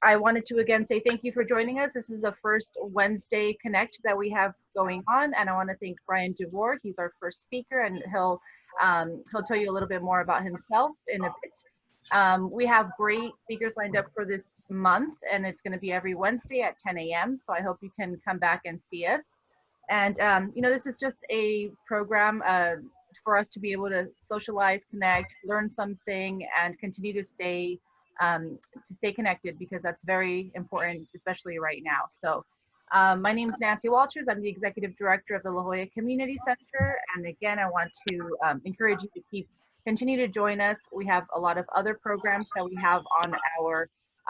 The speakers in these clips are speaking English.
I wanted to again say thank you for joining us. This is the first Wednesday Connect that we have going on, and I want to thank Bryan Devore. He's our first speaker, and he'll tell you a little bit more about himself in a bit. We have great speakers lined up for this month, and it's going to be every Wednesday at 10 a.m. So I hope you can come back and see us. And this is just a program for us to be able to socialize, connect, learn something, and continue to stay connected, because that's very important, especially right now. So my name is Nancy Walters. I'm the Executive Director of the La Jolla Community Center. And again, I want to encourage you to continue to join us. We have a lot of other programs that we have on our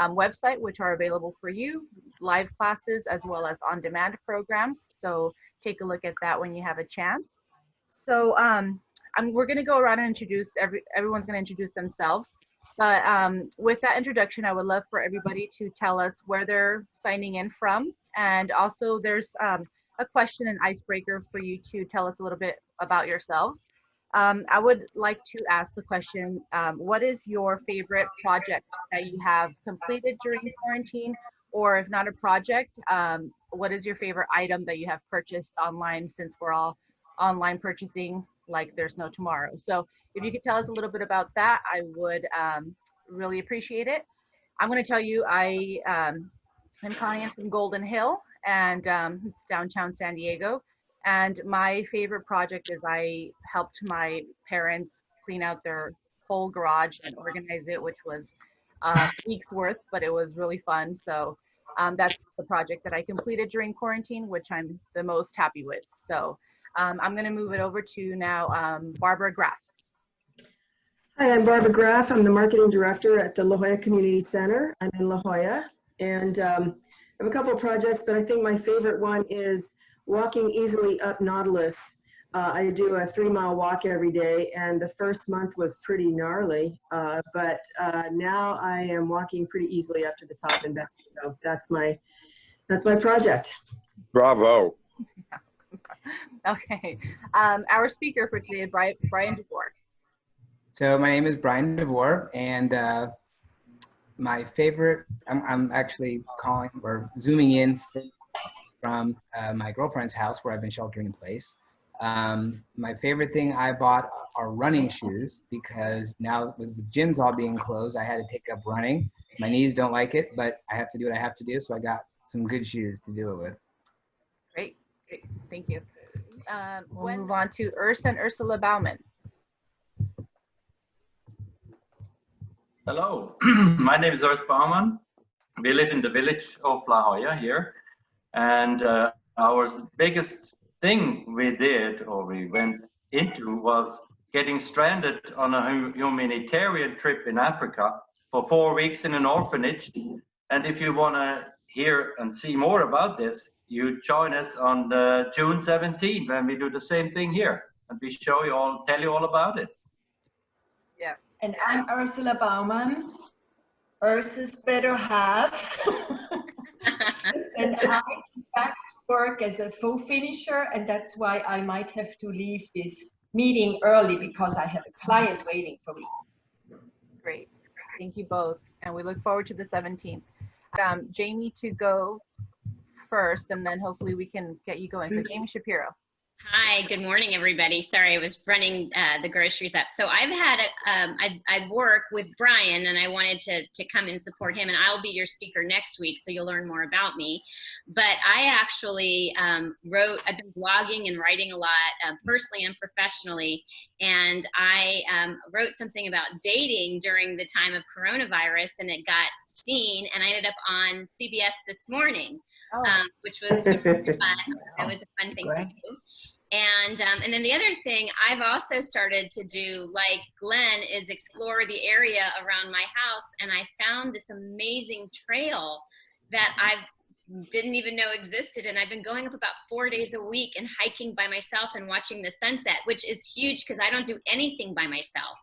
website, which are available for you, live classes as well as on-demand programs. So take a look at that when you have a chance. So we're going to go around and introduce, everyone's going to introduce themselves. But with that introduction, I would love for everybody to tell us where they're signing in from. And also there's a question and icebreaker for you to tell us a little bit about yourselves. I would like to ask the question, what is your favorite project that you have completed during quarantine? Or if not a project, what is your favorite item that you have purchased online, since we're all online purchasing like there's no tomorrow? So if you could tell us a little bit about that, I would really appreciate it. I'm going to tell you, I'm calling in from Golden Hill, and it's downtown San Diego. And my favorite project is I helped my parents clean out their whole garage and organize it, which was weeks worth, but it was really fun. So that's the project that I completed during quarantine, which I'm the most happy with. So I'm going to move it over to now Barbara Graff. Hi, I'm Barbara Graff. I'm the Marketing Director at the La Jolla Community Center. I'm in La Jolla, and I have a couple of projects, but I think my favorite one is walking easily up Nautilus. I do a 3-mile walk every day, and the first month was pretty gnarly, but now I am walking pretty easily up to the top and back. So that's my project. Bravo. Okay. Our speaker for today is Bryan Devore. So my name is Bryan Devore, and my favorite, I'm actually calling or zooming in from my girlfriend's house where I've been sheltering in place. My favorite thing I bought are running shoes, because now with the gyms all being closed, I had to take up running. My knees don't like it, but I have to do what I have to do, so I got some good shoes to do it with. Great. Thank you. We'll move on to Ursula Baumann. Hello, my name is Urs Baumann. We live in the village of La Jolla here, and our biggest thing we did, or we went into, was getting stranded on a humanitarian trip in Africa for 4 weeks in an orphanage. And if you want to hear and see more about this, you join us on June 17 when we do the same thing here, and we tell you all about it. Yeah. And I'm Ursula Baumann, Ursa's better half. And I'm back to work as a faux finisher, and that's why I might have to leave this meeting early, because I have a client waiting for me. Great. Thank you both. And we look forward to the 17th. Jamie to go first, and then hopefully we can get you going. So Jamie Shapiro. Hi, good morning, everybody. Sorry, I was running the groceries up. So I've had, I've worked with Bryan, and I wanted to come and support him, and I'll be your speaker next week, so you'll learn more about me. But I actually I've been blogging and writing a lot, personally and professionally, and I wrote something about dating during the time of coronavirus, and it got seen, and I ended up on CBS This Morning, which was super fun. It was a fun thing to do. And then the other thing I've also started to do, like Glenn, is explore the area around my house. And I found this amazing trail that I didn't even know existed. And I've been going up about 4 days a week and hiking by myself and watching the sunset, which is huge because I don't do anything by myself.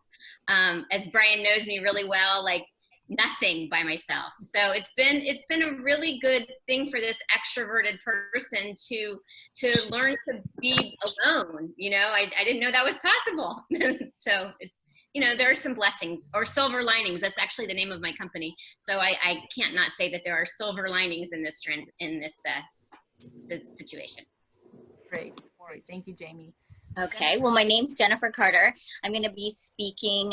As Bryan knows me really well, like nothing by myself. So it's been a really good thing for this extroverted person to learn to be alone. You know, I didn't know that was possible. So it's you know, there are some blessings or silver linings. That's actually the name of my company. So I can't not say that there are silver linings in this situation. Great. Thank you, Jamie. Okay, well, my name's Jennifer Carter. I'm going to be speaking,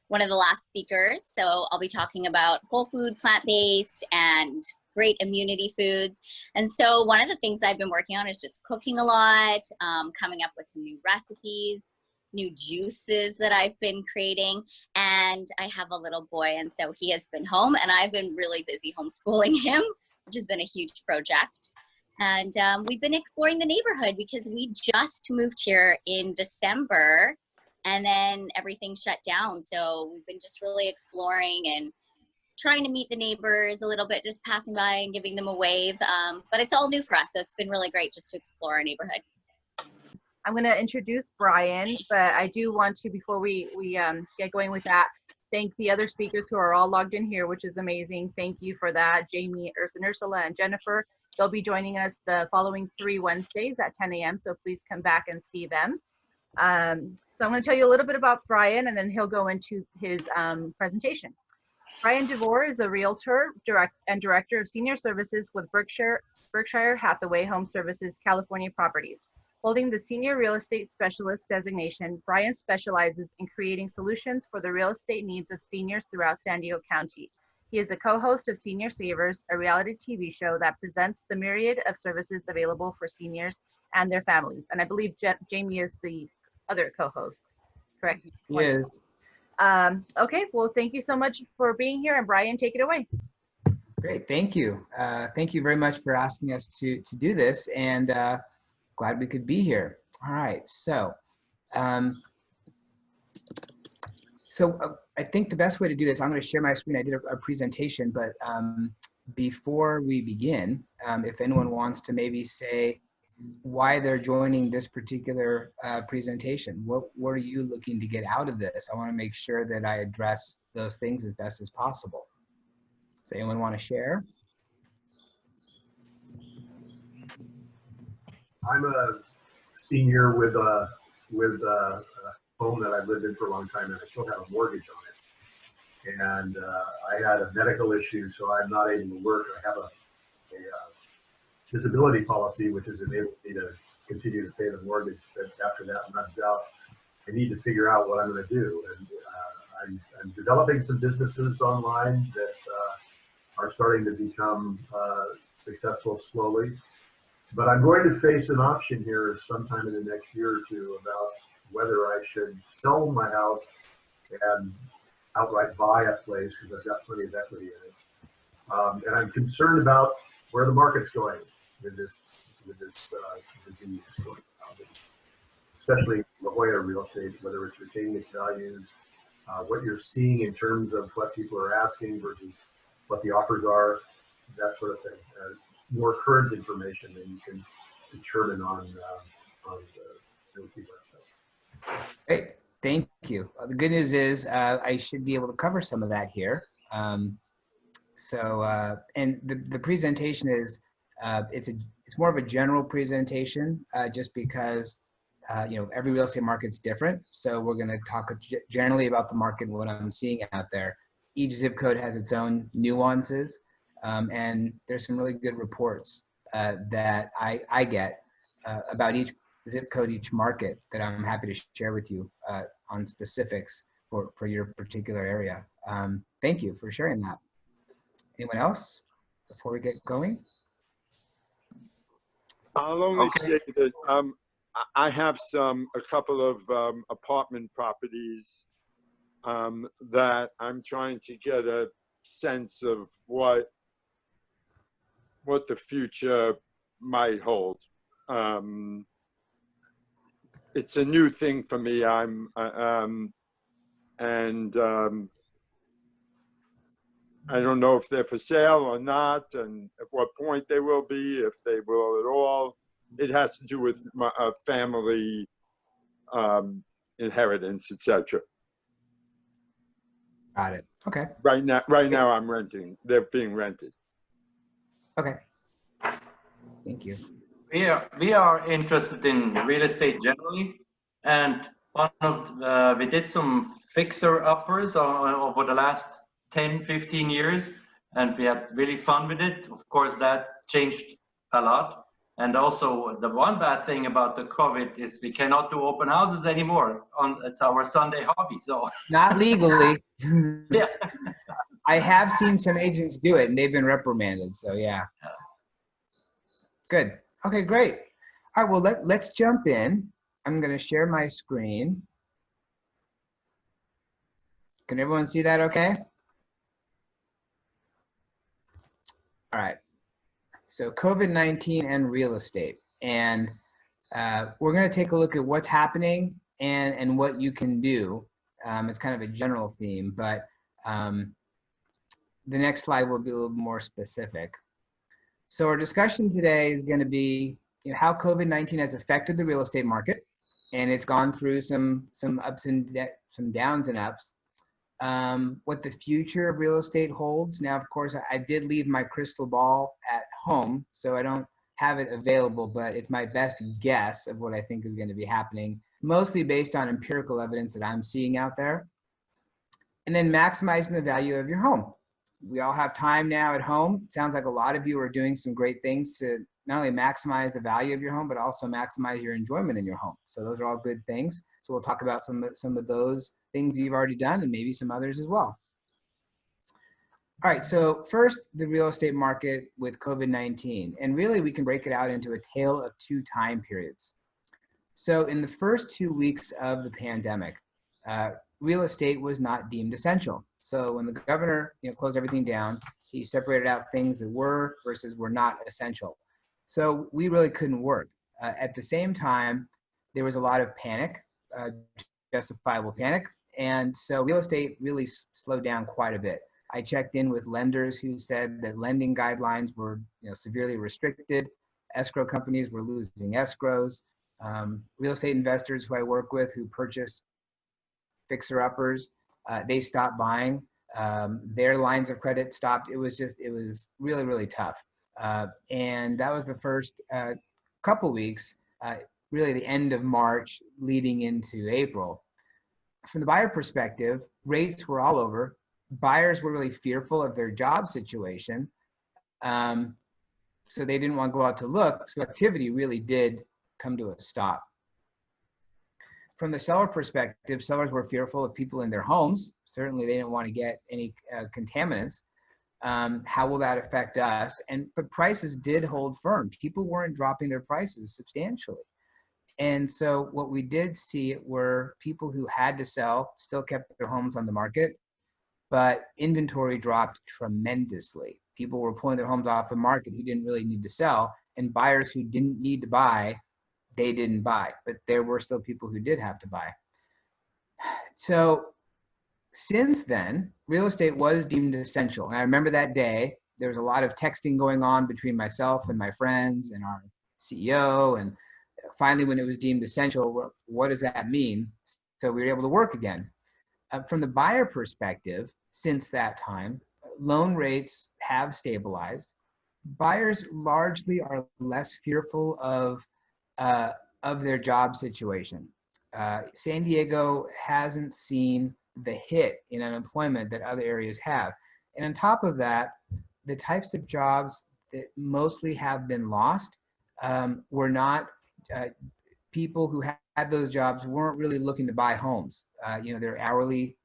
one of the last speakers. So I'll be talking about whole food, plant-based, and great immunity foods. And so one of the things I've been working on is just cooking a lot, coming up with some new recipes, new juices that I've been creating. And I have a little boy, and so he has been home, and I've been really busy homeschooling him, which has been a huge project. And we've been exploring the neighborhood because we just moved here in December, and then everything shut down. So we've been just really exploring and trying to meet the neighbors a little bit, just passing by and giving them a wave. But it's all new for us, so it's been really great just to explore our neighborhood. I'm going to introduce Bryan, but I do want to, before we get going with that, thank the other speakers who are all logged in here, which is amazing. Thank you for that, Jamie, Ursula, and Jennifer. They'll be joining us the following 3 Wednesdays at 10 a.m., so please come back and see them. So I'm going to tell you a little bit about Bryan, and then he'll go into his presentation. Bryan Devore is a realtor and director of senior services with Berkshire Hathaway HomeServices California Properties. Holding the senior real estate specialist designation, Bryan specializes in creating solutions for the real estate needs of seniors throughout San Diego County. He is the co-host of Senior Savers, a reality TV show that presents the myriad of services available for seniors and their families. And I believe Jamie is the other co-host, correct? He is. Okay, well, thank you so much for being here, and Bryan, take it away. Great, thank you. Thank you very much for asking us to do this, and glad we could be here. All right, so I think the best way to do this, I'm going to share my screen. I did a presentation, but before we begin, if anyone wants to maybe say why they're joining this particular presentation, what are you looking to get out of this? I want to make sure that I address those things as best as possible. Does anyone want to share? I'm a senior with a home that I've lived in for a long time, and I still have a mortgage on it. And I had a medical issue, so I'm not able to work. I have a disability policy, which has enabled me to continue to pay the mortgage. But after that runs out, I need to figure out what I'm going to do. And I'm developing some businesses online that are starting to become successful slowly. But I'm going to face an option here sometime in the next year or two about whether I should sell my house and outright buy a place, because I've got plenty of equity in it. And I'm concerned about where the market's going with this disease, especially La Jolla real estate, whether it's retaining its values, what you're seeing in terms of what people are asking versus what the offers are, that sort of thing. More current information than you can determine on the realty website. Great, thank you. The good news is I should be able to cover some of that here. And the presentation is it's more of a general presentation, just because every real estate market's different. So we're going to talk generally about the market, what I'm seeing out there. Each zip code has its own nuances, and there's some really good reports that I get about each zip code, each market, that I'm happy to share with you on specifics for your particular area. Thank you for sharing that. Anyone else before we get going? I'll only say that I have a couple of apartment properties that I'm trying to get a sense of what the future might hold. It's a new thing for me. I don't know if they're for sale or not, and at what point they will be, if they will at all. It has to do with my family inheritance, etc. Got it. Okay. Right now I'm renting. They're being rented. Okay. Thank you. We are interested in real estate generally, and we did some fixer-uppers over the last 10, 15 years, and we had really fun with it. Of course, that changed a lot. And also, the one bad thing about the COVID is we cannot do open houses anymore. It's our Sunday hobby, so. Not legally. Yeah. I have seen some agents do it, and they've been reprimanded, so yeah. Good. Okay, great. All right, well, let's jump in. I'm going to share my screen. Can everyone see that okay? All right. So COVID-19 and real estate. And we're going to take a look at what's happening and what you can do. It's kind of a general theme, but the next slide will be a little more specific. So our discussion today is going to be how COVID-19 has affected the real estate market. And it's gone through some ups and some downs and ups. What the future of real estate holds. Now, of course, I did leave my crystal ball at home, so I don't have it available, but it's my best guess of what I think is going to be happening, mostly based on empirical evidence that I'm seeing out there. And then maximizing the value of your home. We all have time now at home. It sounds like a lot of you are doing some great things to not only maximize the value of your home, but also maximize your enjoyment in your home. So those are all good things. So we'll talk about some of those things you've already done and maybe some others as well. All right, so first, the real estate market with COVID-19. And really, we can break it out into a tale of two time periods. So in the first 2 weeks of the pandemic, real estate was not deemed essential. So when the governor closed everything down, he separated out things that were versus were not essential. So we really couldn't work. At the same time, there was a lot of panic, justifiable panic. And so real estate really slowed down quite a bit. I checked in with lenders who said that lending guidelines were severely restricted. Escrow companies were losing escrows. Real estate investors who I work with who purchase fixer-uppers, they stopped buying. Their lines of credit stopped. It was really, really tough. And that was the first couple weeks, really the end of March leading into April. From the buyer perspective, rates were all over. Buyers were really fearful of their job situation. So they didn't want to go out to look. So activity really did come to a stop. From the seller perspective, sellers were fearful of people in their homes. Certainly they didn't want to get any contaminants. How will that affect us? But prices did hold firm. People weren't dropping their prices substantially. And so what we did see were people who had to sell still kept their homes on the market, but inventory dropped tremendously. People were pulling their homes off the market who didn't really need to sell, and buyers who didn't need to buy, they didn't buy, but there were still people who did have to buy. So since then, real estate was deemed essential. And I remember that day, there was a lot of texting going on between myself and my friends and our CEO. And finally, when it was deemed essential, what does that mean? So we were able to work again. From the buyer perspective, since that time, loan rates have stabilized. Buyers largely are less fearful of their job situation. San Diego hasn't seen the hit in unemployment that other areas have. And on top of that, the types of jobs that mostly have been lost were not, people who had those jobs weren't really looking to buy homes. They're hourly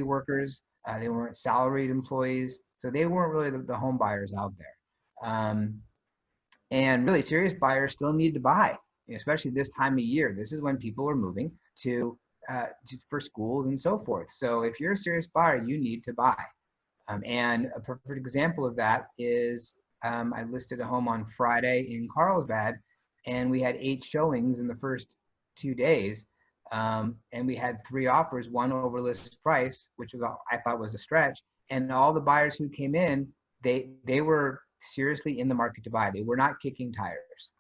workers, they weren't salaried employees, so they weren't really the home buyers out there. And really serious buyers still need to buy, especially this time of year. This is when people are moving for schools and so forth. So if you're a serious buyer, you need to buy. And a perfect example of that is I listed a home on Friday in Carlsbad, and we had 8 showings in the first 2 days. And we had 3 offers, 1 over list price, which was I thought was a stretch. And all the buyers who came in, they were seriously in the market to buy. They were not kicking tires.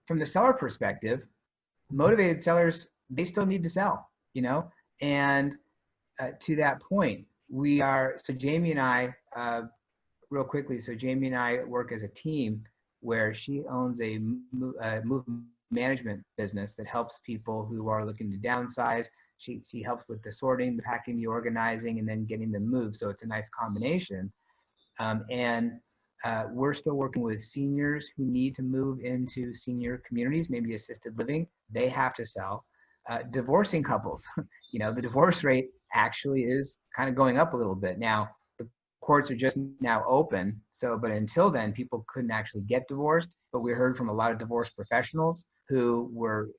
From the seller perspective, motivated sellers, they still need to sell, and to that point, so Jamie and I, real quickly, so Jamie and I work as a team where she owns a movement management business that helps people who are looking to downsize. She helps with the sorting, the packing, the organizing, and then getting them moved. So it's a nice combination. We're still working with seniors who need to move into senior communities, maybe assisted living. They have to sell. Divorcing couples, the divorce rate actually is kind of going up a little bit. Now, the courts are just now open. But until then, people couldn't actually get divorced. But we heard from a lot of divorce professionals who were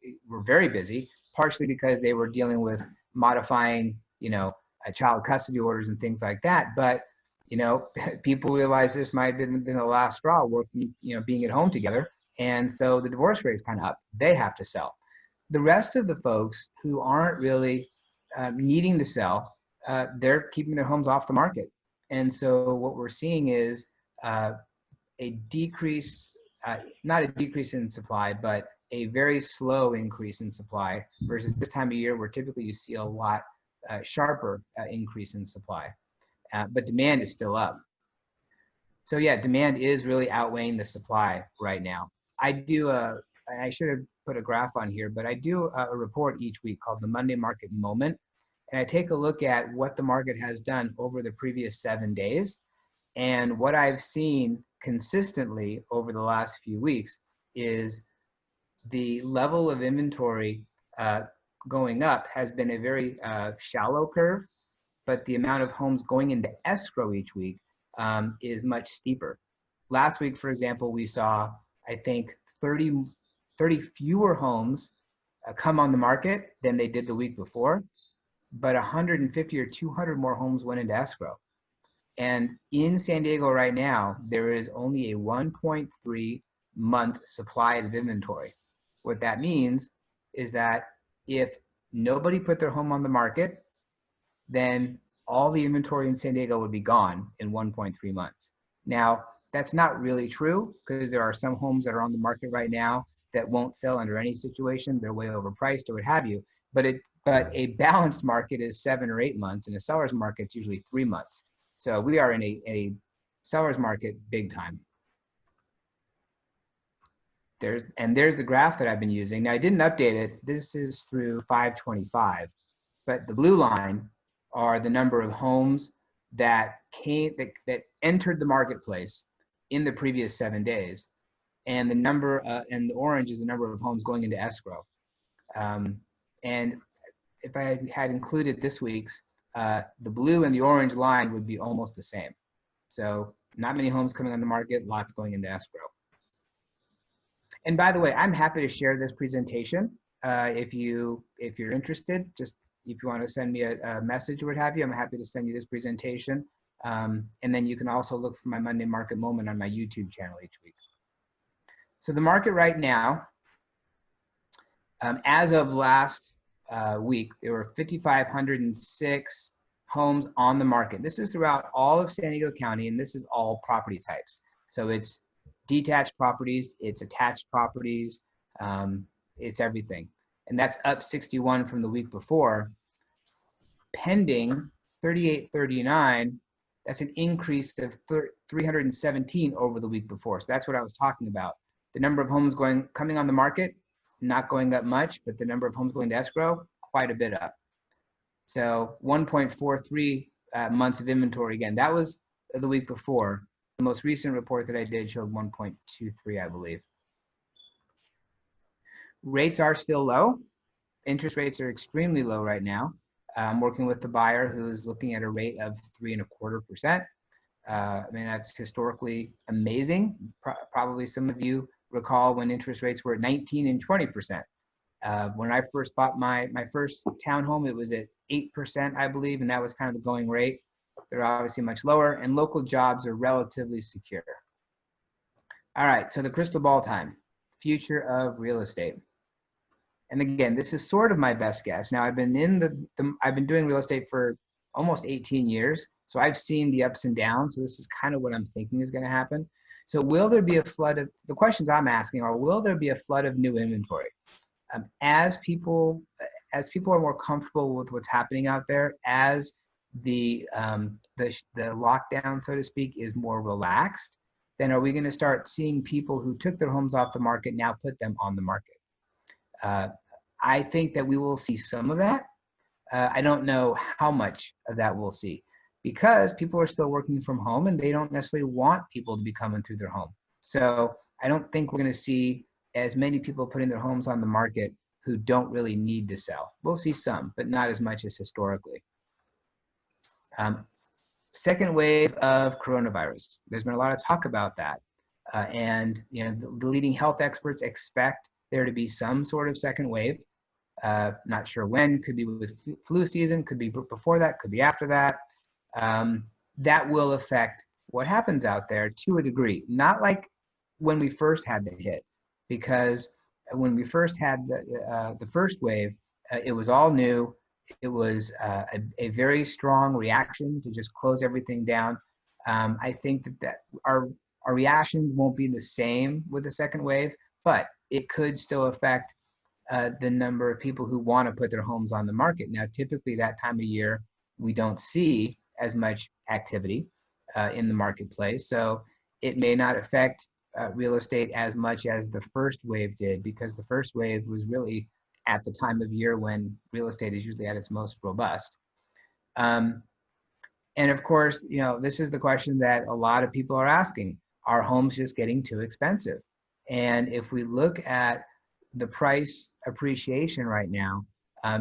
very busy, partially because they were dealing with modifying, child custody orders and things like that. But people realize this might have been the last straw, working, being at home together. And so the divorce rate is kind of up. They have to sell. The rest of the folks who aren't really needing to sell, they're keeping their homes off the market. And so what we're seeing is a decrease, not a decrease in supply, but a very slow increase in supply versus this time of year where typically you see a lot sharper increase in supply. But demand is still up. So yeah, demand is really outweighing the supply right now. I should have put a graph on here, but I do a report each week called the Monday Market Moment. And I take a look at what the market has done over the previous 7 days. And what I've seen consistently over the last few weeks is the level of inventory going up has been a very shallow curve, but the amount of homes going into escrow each week is much steeper. Last week, for example, we saw, I think, 30 fewer homes come on the market than they did the week before, but 150 or 200 more homes went into escrow. And in San Diego right now, there is only a 1.3 month supply of inventory. What that means is that if nobody put their home on the market, then all the inventory in San Diego would be gone in 1.3 months. Now, that's not really true because there are some homes that are on the market right now that won't sell under any situation. They're way overpriced or what have you. But a balanced market is 7 or 8 months, and a seller's market is usually 3 months. So we are in a seller's market big time. There's the graph that I've been using. Now I didn't update it. This is through 5/25, but the blue line are the number of homes that entered the marketplace in the previous 7 days, and the number and the orange is the number of homes going into escrow. And if I had included this week's, the blue and the orange line would be almost the same. So not many homes coming on the market, lots going into escrow. And by the way, I'm happy to share this presentation. If you're interested, just if you want to send me a message or what have you, I'm happy to send you this presentation. And then you can also look for my Monday Market Moment on my YouTube channel each week. So the market right now, as of last week, there were 5,506 homes on the market. This is throughout all of San Diego County, and this is all property types. So it's detached properties, it's attached properties, it's everything. And that's up 61 from the week before. Pending 3839, that's an increase of 317 over the week before. So that's what I was talking about. The number of homes coming on the market, not going up much, but the number of homes going to escrow, quite a bit up. So 1.43 months of inventory. Again, that was the week before. The most recent report that I did showed 1.23, I believe. Rates are still low. Interest rates are extremely low right now. I'm working with the buyer who's looking at a rate of 3.25%. I mean, that's historically amazing. Probably some of you recall when interest rates were at 19 and 20%. When I first bought my first townhome, it was at 8%, I believe, and that was kind of the going rate. They're obviously much lower, and local jobs are relatively secure. All right, so the crystal ball time, future of real estate. And again, this is sort of my best guess. Now, I've been I've been doing real estate for almost 18 years, so I've seen the ups and downs. So this is kind of what I'm thinking is going to happen. So will there be a flood of, the questions I'm asking are, will there be a flood of new inventory? As people are more comfortable with what's happening out there, as the lockdown, so to speak, is more relaxed, then are we going to start seeing people who took their homes off the market now put them on the market? I think that we will see some of that. I don't know how much of that we'll see, because people are still working from home and they don't necessarily want people to be coming through their home. So I don't think we're going to see as many people putting their homes on the market who don't really need to sell. We'll see some, but not as much as historically. Second wave of coronavirus. There's been a lot of talk about that. And you know, the leading health experts expect there to be some sort of second wave. Not sure when, could be with flu season, could be before that, could be after that. That will affect what happens out there to a degree, not like when we first had the hit, because when we first had the first wave, it was all new. It was a very strong reaction to just close everything down. I think that our reaction won't be the same with the second wave, but it could still affect the number of people who want to put their homes on the market. Now, typically that time of year, we don't see as much activity in the marketplace. So it may not affect real estate as much as the first wave did, because the first wave was really at the time of year when real estate is usually at its most robust. And of course, you know, this is the question that a lot of people are asking: are homes just getting too expensive? And if we look at the price appreciation right now,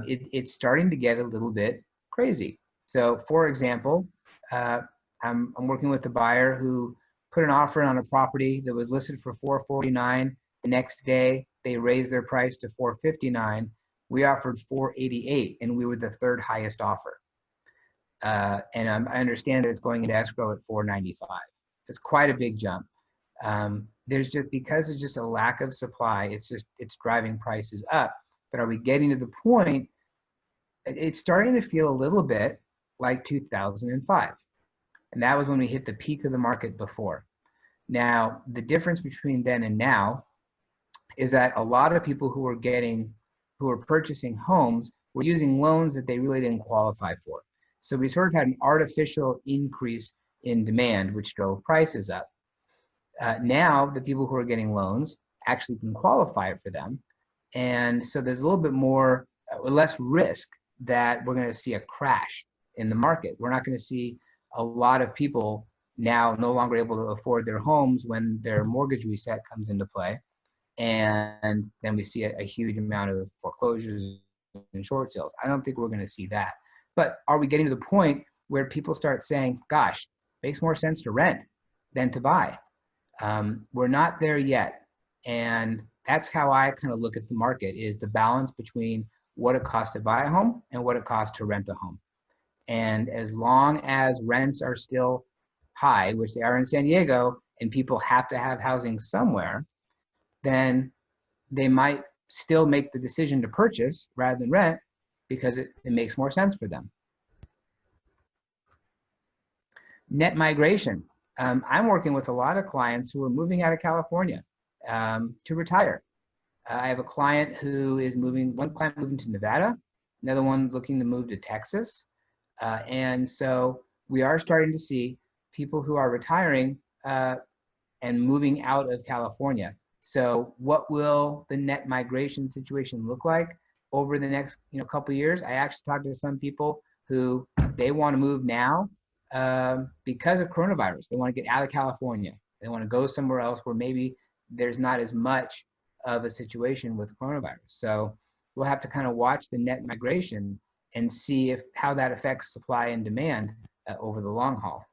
it's starting to get a little bit crazy. So for example, I'm working with a buyer who put an offer on a property that was listed for $449. The next day, they raised their price to $459. We offered $488, and we were the third highest offer. And I understand that it's going into escrow at $495. So it's quite a big jump. There's just, because there's just a lack of supply, it's driving prices up. But are we getting to the point? It's starting to feel a little bit like 2005. And that was when we hit the peak of the market before. Now, the difference between then and now is that a lot of people who were purchasing homes were using loans that they really didn't qualify for. So we sort of had an artificial increase in demand, which drove prices up. Now, the people who are getting loans actually can qualify for them. And so there's a little bit more, less risk that we're going to see a crash in the market. We're not going to see a lot of people now no longer able to afford their homes when their mortgage reset comes into play. And then we see a huge amount of foreclosures and short sales. I don't think we're going to see that. But are we getting to the point where people start saying, gosh, it makes more sense to rent than to buy? We're not there yet. And that's how I kind of look at the market, is the balance between what it costs to buy a home and what it costs to rent a home. And as long as rents are still high, which they are in San Diego, and people have to have housing somewhere, then they might still make the decision to purchase rather than rent, because it makes more sense for them. Net migration. I'm working with a lot of clients who are moving out of California to retire. I have a client who is moving, one client moving to Nevada, another one looking to move to Texas. And so we are starting to see people who are retiring and moving out of California. So what will the net migration situation look like over the next couple of years? I actually talked to some people who they want to move now because of coronavirus. They want to get out of California. They want to go somewhere else where maybe there's not as much of a situation with coronavirus. So we'll have to kind of watch the net migration and see how that affects supply and demand over the long haul.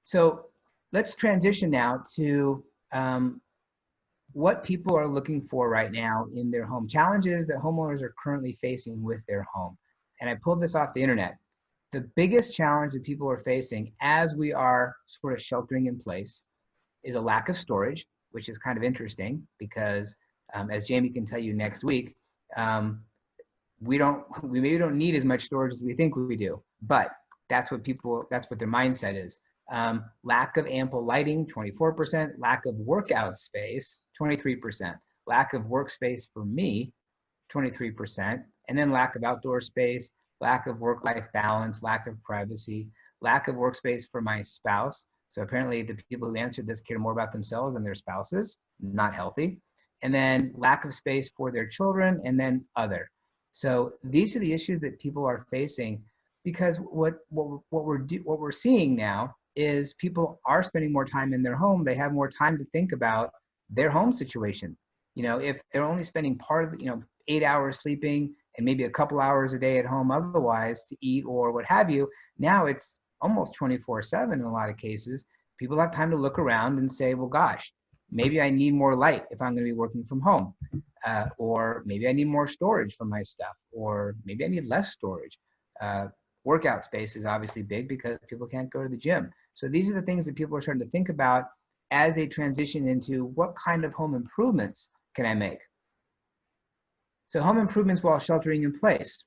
So let's transition now to what people are looking for right now in their home, challenges that homeowners are currently facing with their home. And I pulled this off the internet. The biggest challenge that people are facing as we are sort of sheltering in place is a lack of storage, which is kind of interesting because as Jamie can tell you next week, we maybe don't need as much storage as we think we do, but that's what their mindset is. Lack of ample lighting, 24%, lack of workout space, 23%, lack of workspace for me, 23%, and then lack of outdoor space, lack of work-life balance, lack of privacy, lack of workspace for my spouse. So apparently the people who answered this care more about themselves than their spouses, not healthy. and then lack of space for their children, and then other. So these are the issues that people are facing, because what we're seeing now is people are spending more time in their home. They have more time to think about their home situation. You know, if they're only spending part of the, 8 hours sleeping and maybe a couple hours a day at home otherwise to eat or what have you, now it's almost 24/7 in a lot of cases. People have time to look around and say, well, gosh, maybe I need more light if I'm going to be working from home, or maybe I need more storage for my stuff, or maybe I need less storage. Workout space is obviously big because people can't go to the gym. So these are the things that people are starting to think about as they transition into what kind of home improvements can I make? So home improvements while sheltering in place.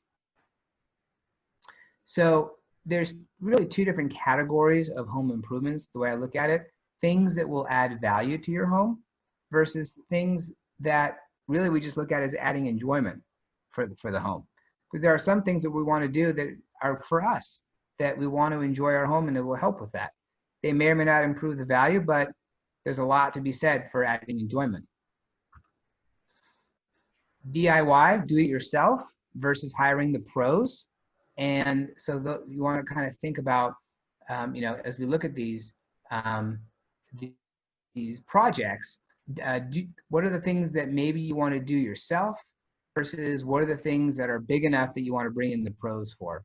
So there's really two different categories of home improvements, the way I look at it. Things that will add value to your home versus things that really we just look at as adding enjoyment for the home. Because there are some things that we want to do that are for us, that we want to enjoy our home, and it will help with that. They may or may not improve the value, but there's a lot to be said for adding enjoyment. DIY, do it yourself, versus hiring the pros. And so you want to kind of think about, as we look at these projects, what are the things that maybe you want to do yourself versus what are the things that are big enough that you want to bring in the pros for?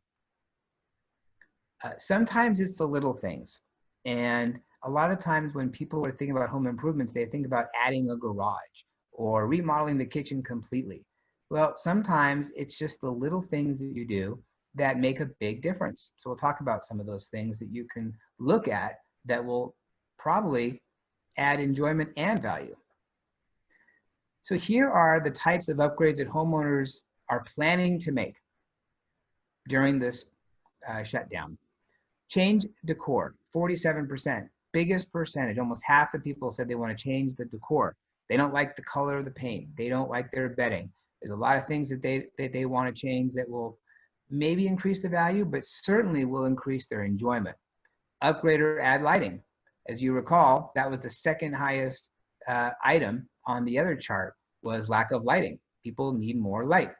Sometimes it's the little things. And a lot of times when people are thinking about home improvements, they think about adding a garage or remodeling the kitchen completely. Well, sometimes it's just the little things that you do that make a big difference. So we'll talk about some of those things that you can look at that will probably add enjoyment and value. So here are the types of upgrades that homeowners are planning to make during this shutdown. Change decor, 47%, biggest percentage. Almost half the people said they want to change the decor. They don't like the color of the paint. They don't like their bedding. There's a lot of things that they want to change that will maybe increase the value, but certainly will increase their enjoyment. Upgrade or add lighting. As you recall, that was the second highest item on the other chart, was lack of lighting. People need more light.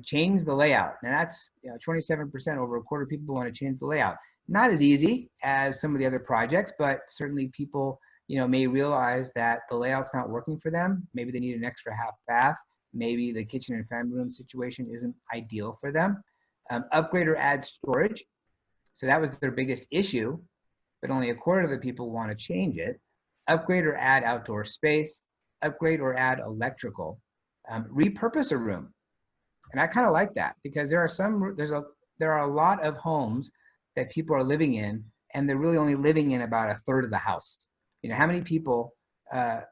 Change the layout. Now that's 27%, over a quarter of people want to change the layout. Not as easy as some of the other projects, but certainly people may realize that the layout's not working for them. Maybe they need an extra half bath. Maybe the kitchen and family room situation isn't ideal for them. Upgrade or add storage. So that was their biggest issue, but only a quarter of the people want to change it. Upgrade or add outdoor space. Upgrade or add electrical. Repurpose a room. And I kind of like that, because there are a lot of homes that people are living in, and they're really only living in about a third of the house. How many people have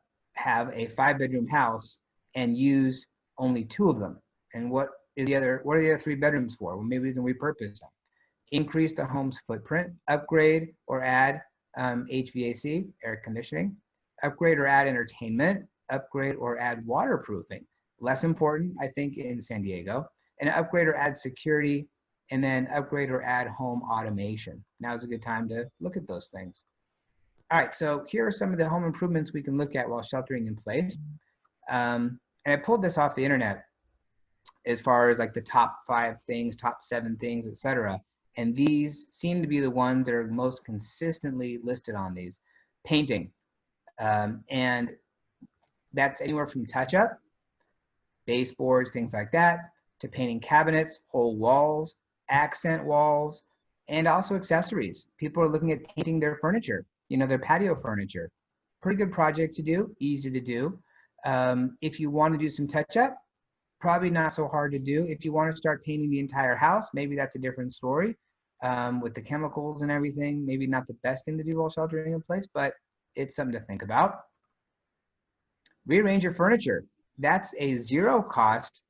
a 5-bedroom house and use only 2 of them? And what are the other 3 bedrooms for? Well, maybe we can repurpose them. Increase the home's footprint. Upgrade or add HVAC, air conditioning. Upgrade or add entertainment. Upgrade or add waterproofing. Less important, I think, in San Diego. And upgrade or add security, and then upgrade or add home automation. Now is a good time to look at those things. All right, so here are some of the home improvements we can look at while sheltering in place. And I pulled this off the internet as far as like the top 5 things, top 7 things, etc. And these seem to be the ones that are most consistently listed on these. Painting, and that's anywhere from touch-up, baseboards, things like that, to painting cabinets, whole walls, accent walls, and also accessories. People are looking at painting their furniture, their patio furniture. Pretty good project to do, easy to do. If you want to do some touch-up, probably not so hard to do. If you want to start painting the entire house, maybe that's a different story. With the chemicals and everything, maybe not the best thing to do while sheltering in place, but it's something to think about. Rearrange your furniture. That's a zero-cost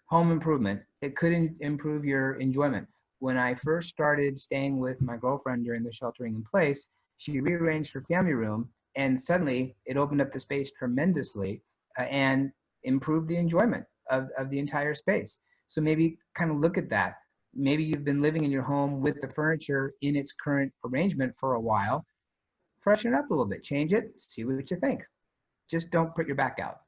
home improvement. It could improve your enjoyment. When I first started staying with my girlfriend during the sheltering in place, she rearranged her family room, and suddenly it opened up the space tremendously and improved the enjoyment of the entire space. So maybe kind of look at that. Maybe you've been living in your home with the furniture in its current arrangement for a while. Freshen it up a little bit, change it, see what you think. Just don't put your back out.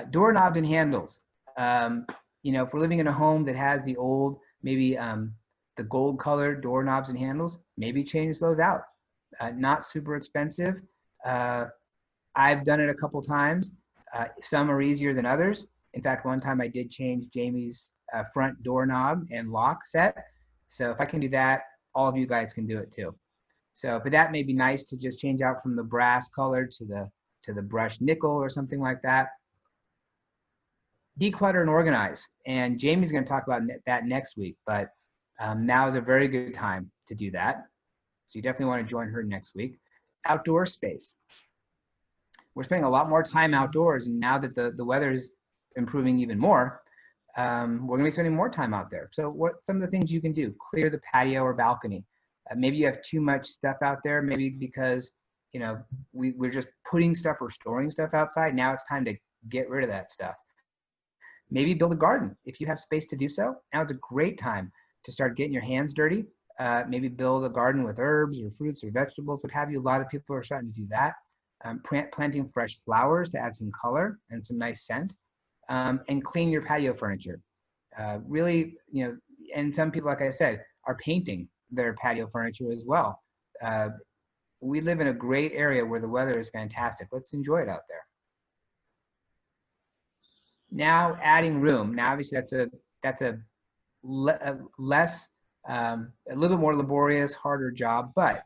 Doorknobs and handles. You know, if we're living in a home that has the old, maybe the gold colored doorknobs and handles, maybe change those out. Not super expensive. I've done it a couple times. Some are easier than others. In fact, one time I did change Jamie's front doorknob and lock set. So if I can do that, all of you guys can do it too. So, but that may be nice to just change out from the brass color to the brushed nickel or something like that. Declutter and organize. And Jamie's going to talk about that next week, but now is a very good time to do that. So you definitely want to join her next week. Outdoor space. We're spending a lot more time outdoors, and now that the weather is improving even more, we're going to be spending more time out there. So what some of the things you can do? Clear the patio or balcony. Maybe you have too much stuff out there, maybe because, you know, we're just putting stuff or storing stuff outside. Now it's time to get rid of that stuff. Maybe build a garden if you have space to do so. Now is a great time to start getting your hands dirty. Maybe build a garden with herbs or fruits or vegetables, what have you. A lot of people are starting to do that. Planting fresh flowers to add some color and some nice scent. And clean your patio furniture. Really, you know, and some people, like I said, are painting their patio furniture as well. We live in a great area where the weather is fantastic. Let's enjoy it out there. Now adding room. Now obviously that's a less, a little bit more laborious, harder job, but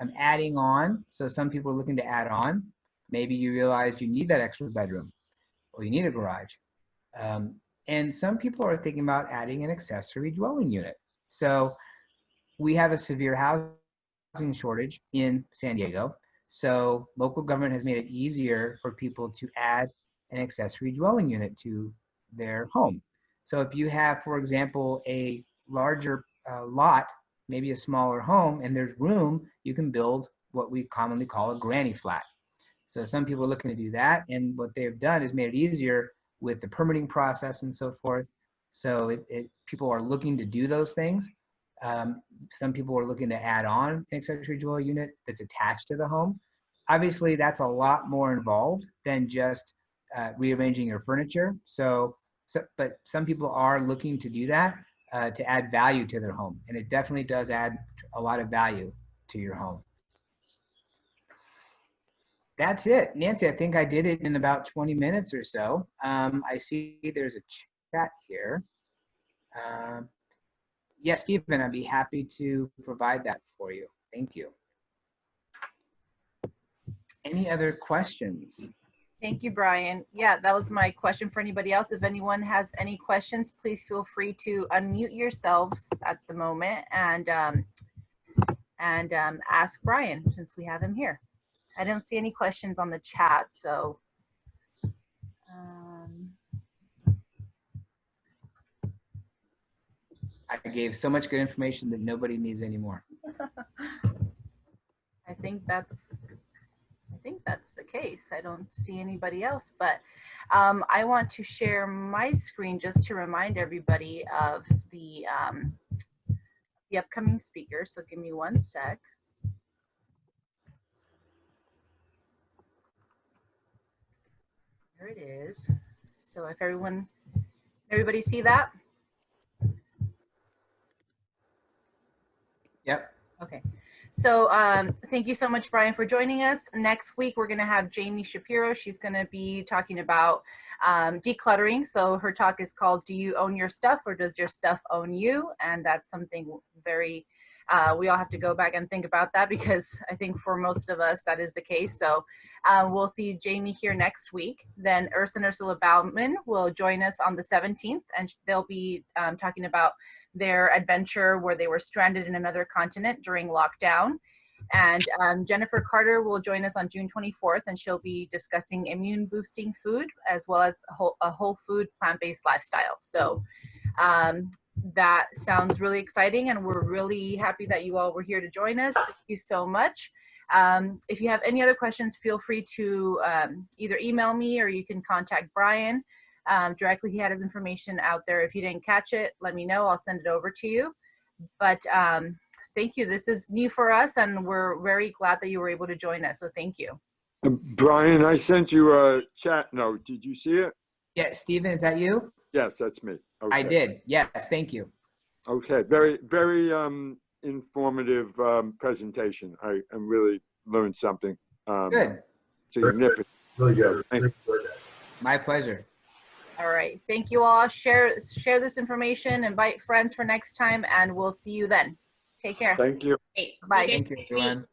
I'm adding on. So some people are looking to add on. Maybe you realized you need that extra bedroom or you need a garage. And some people are thinking about adding an accessory dwelling unit. So we have a severe housing shortage in San Diego. So local government has made it easier for people to add an accessory dwelling unit to their home. So if you have, for example, a larger lot, maybe a smaller home, and there's room, you can build what we commonly call a granny flat. So some people are looking to do that, and what they've done is made it easier with the permitting process and so forth. So people are looking to do those things. Some people are looking to add on an accessory dwelling unit that's attached to the home. Obviously, that's a lot more involved than just rearranging your furniture. But some people are looking to do that to add value to their home. And it definitely does add a lot of value to your home. That's it. Nancy, I think I did it in about 20 minutes or so. I see there's a chat here. Yes, Stephen, I'd be happy to provide that for you. Thank you. Any other questions? Thank you, Brian. Yeah, that was my question for anybody else. If anyone has any questions, please feel free to unmute yourselves at the moment and ask Brian, since we have him here. I don't see any questions on the chat, so. I gave so much good information that nobody needs any more. I think that's the case. I don't see anybody else, but I want to share my screen just to remind everybody of the upcoming speaker. So give me one sec. There it is. So if everybody see that? Yep. Okay. So thank you so much, Brian, for joining us. Next week, we're going to have Jamie Shapiro. She's going to be talking about decluttering. So her talk is called, Do You Own Your Stuff or Does Your Stuff Own You? And that's something very, we all have to go back and think about that, because I think for most of us, that is the case. So we'll see Jamie here next week. Then Urs and Ursula Baumann will join us on the 17th, and they'll be talking about their adventure where they were stranded in another continent during lockdown. And Jennifer Carter will join us on June 24th, and she'll be discussing immune boosting food as well as a whole food plant-based lifestyle. So that sounds really exciting, and we're really happy that you all were here to join us. Thank you so much. If you have any other questions, feel free to either email me or you can contact Brian directly. He had his information out there. If you didn't catch it, let me know. I'll send it over to you. But thank you. This is new for us, and we're very glad that you were able to join us. So thank you. Brian, I sent you a chat note. Did you see it? Yeah, Stephen, is that you? Yes, that's me. Okay. I did. Yes, thank you. Okay, very, very informative presentation. I really learned something Good. significant. Really good. Thank Really enjoyed that. My pleasure. All right. Thank you all. Share this information, invite friends for next time, and we'll see you then. Take care. you. Great. See you Bye. guys Thank you, next week. everyone.